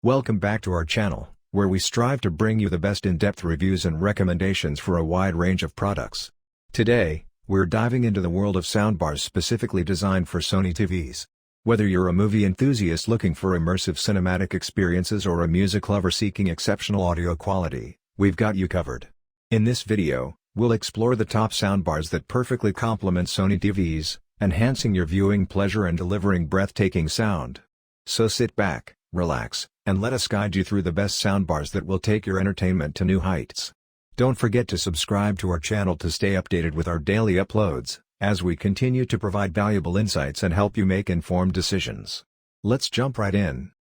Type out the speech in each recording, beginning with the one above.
Welcome back to our channel, where we strive to bring you the best in-depth reviews and recommendations for a wide range of products. Today, we're diving into the world of soundbars specifically designed for Sony TVs. Whether you're a movie enthusiast looking for immersive cinematic experiences or a music lover seeking exceptional audio quality, we've got you covered. In this video, we'll explore the top soundbars that perfectly complement Sony TVs, enhancing your viewing pleasure and delivering breathtaking sound. So sit back, relax, and let us guide you through the best soundbars that will take your entertainment to new heights. Don't forget to subscribe to our channel to stay updated with our daily uploads, as we continue to provide valuable insights and help you make informed decisions. Let's jump right in.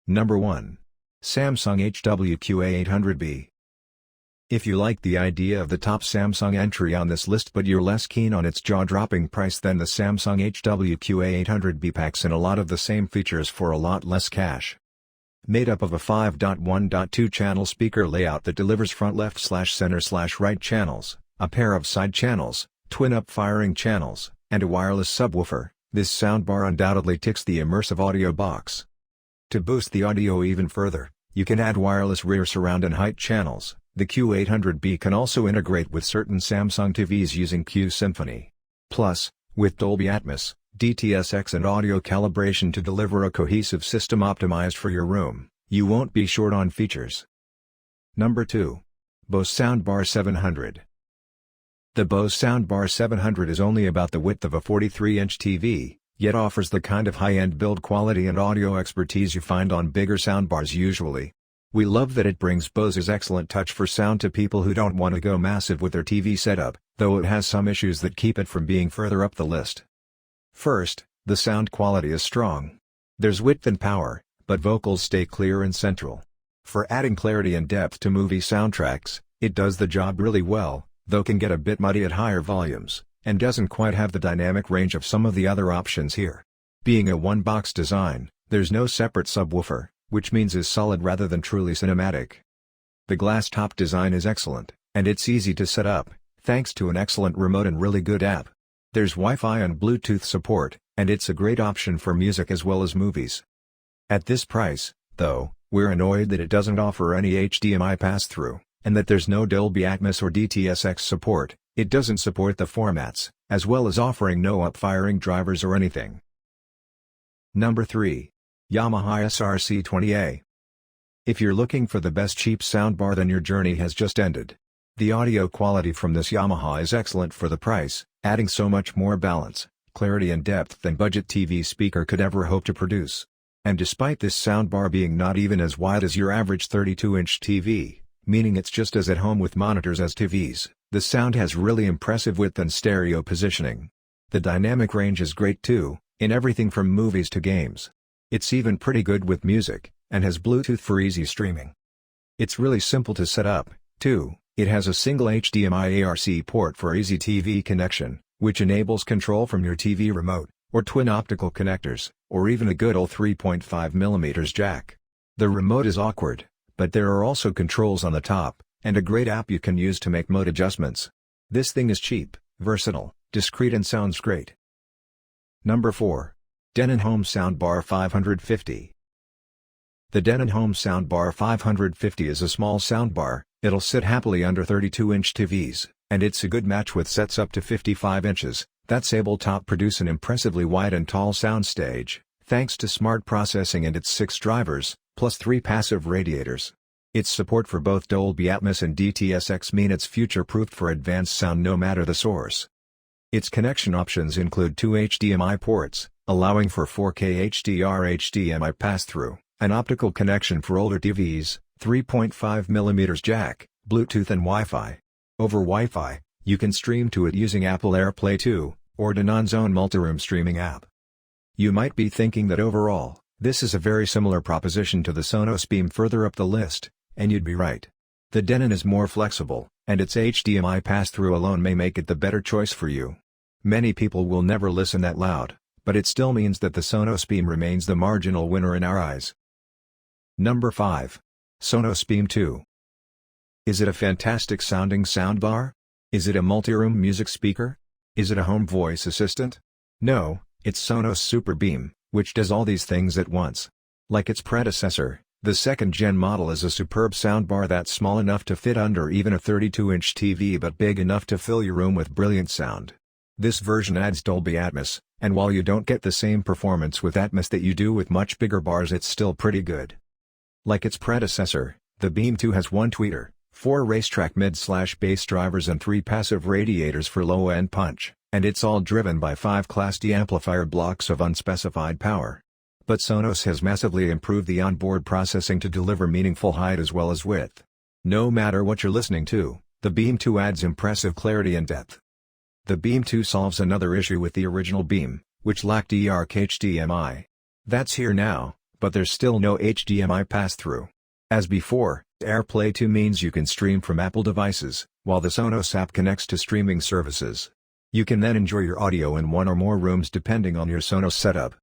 Number 1. Samsung HWQA800B. If you like the idea of the top Samsung entry on this list but you're less keen on its jaw-dropping price, then the Samsung HWQA800B packs in a lot of the same features for a lot less cash. Made up of a 5.1.2 channel speaker layout that delivers front left/center/right channels, a pair of side channels, twin-up firing channels, and a wireless subwoofer, this soundbar undoubtedly ticks the immersive audio box. To boost the audio even further, you can add wireless rear surround and height channels. The Q800B can also integrate with certain Samsung TVs using Q Symphony. Plus, with Dolby Atmos, DTS:X and audio calibration to deliver a cohesive system optimized for your room, you won't be short on features. Number 2. Bose Soundbar 700. The Bose Soundbar 700 is only about the width of a 43-inch TV, yet offers the kind of high-end build quality and audio expertise you find on bigger soundbars usually. We love that it brings Bose's excellent touch for sound to people who don't want to go massive with their TV setup, though it has some issues that keep it from being further up the list. First, the sound quality is strong. There's width and power, but vocals stay clear and central. For adding clarity and depth to movie soundtracks, it does the job really well, though can get a bit muddy at higher volumes, and doesn't quite have the dynamic range of some of the other options here. Being a one-box design, there's no separate subwoofer, which means is solid rather than truly cinematic. The glass top design is excellent, and it's easy to set up, thanks to an excellent remote and really good app. There's Wi-Fi and Bluetooth support, and it's a great option for music as well as movies. At this price, though, we're annoyed that it doesn't offer any HDMI pass-through, and that there's no Dolby Atmos or DTS:X support. It doesn't support the formats, as well as offering no up-firing drivers or anything. Number 3. Yamaha SRC20A. If you're looking for the best cheap soundbar, then your journey has just ended. The audio quality from this Yamaha is excellent for the price, adding so much more balance, clarity and depth than budget TV speaker could ever hope to produce. And despite this soundbar being not even as wide as your average 32-inch TV, meaning it's just as at home with monitors as TVs, the sound has really impressive width and stereo positioning. The dynamic range is great too, in everything from movies to games. It's even pretty good with music, and has Bluetooth for easy streaming. It's really simple to set up, too. It has a single HDMI ARC port for easy TV connection, which enables control from your TV remote, or twin optical connectors, or even a good old 3.5mm jack. The remote is awkward, but there are also controls on the top, and a great app you can use to make mode adjustments. This thing is cheap, versatile, discreet and sounds great. Number 4. Denon Home Soundbar 550. The Denon Home Soundbar 550 is a small soundbar. It'll sit happily under 32-inch TVs, and it's a good match with sets up to 55 inches, that's able to produce an impressively wide and tall soundstage, thanks to smart processing and its 6 drivers, plus 3 passive radiators. Its support for both Dolby Atmos and DTS:X mean it's future-proofed for advanced sound no matter the source. Its connection options include 2 HDMI ports, allowing for 4K HDR/HDMI pass-through, an optical connection for older TVs, 3.5mm jack, Bluetooth and Wi-Fi. Over Wi-Fi, you can stream to it using Apple AirPlay 2, or Denon's own multiroom streaming app. You might be thinking that overall, this is a very similar proposition to the Sonos Beam further up the list, and you'd be right. The Denon is more flexible, and its HDMI pass-through alone may make it the better choice for you. Many people will never listen that loud, but it still means that the Sonos Beam remains the marginal winner in our eyes. Number 5. Sonos Beam 2. Is it a fantastic sounding soundbar? Is it a multi-room music speaker? Is it a home voice assistant? No, it's Sonos Super Beam, which does all these things at once. Like its predecessor, the second-gen model is a superb soundbar that's small enough to fit under even a 32-inch TV but big enough to fill your room with brilliant sound. This version adds Dolby Atmos, and while you don't get the same performance with Atmos that you do with much bigger bars, it's still pretty good. Like its predecessor, the Beam 2 has one tweeter, 4 racetrack mid/bass drivers and 3 passive radiators for low-end punch, and it's all driven by 5 Class D amplifier blocks of unspecified power. But Sonos has massively improved the onboard processing to deliver meaningful height as well as width. No matter what you're listening to, the Beam 2 adds impressive clarity and depth. The Beam 2 solves another issue with the original Beam, which lacked eARC HDMI. That's here now, but there's still no HDMI pass-through. As before, AirPlay 2 means you can stream from Apple devices, while the Sonos app connects to streaming services. You can then enjoy your audio in one or more rooms depending on your Sonos setup.